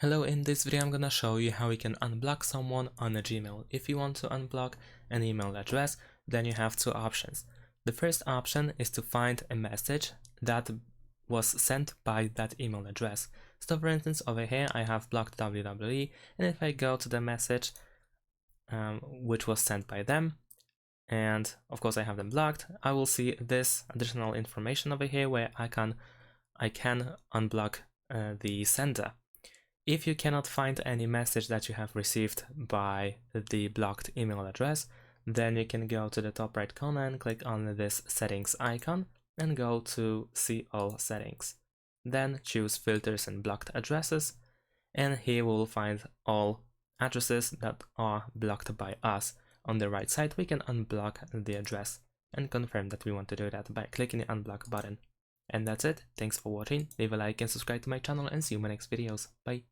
Hello, in this video I'm gonna show you how you can unblock someone on a Gmail. If you want to unblock an email address, then you have two options. The first option is to find a message that was sent by that email address. So for instance, over here I have blocked WWE, and if I go to the message which was sent by them, and of course I have them blocked, I will see this additional information over here where I can unblock the sender. If you cannot find any message that you have received by the blocked email address, then you can go to the top right corner and click on this settings icon and go to see all settings. Then choose filters and blocked addresses, and here we will find all addresses that are blocked by us. On the right side we can unblock the address and confirm that we want to do that by clicking the unblock button. And that's it. Thanks for watching. Leave a like and subscribe to my channel, and see you in my next videos. Bye.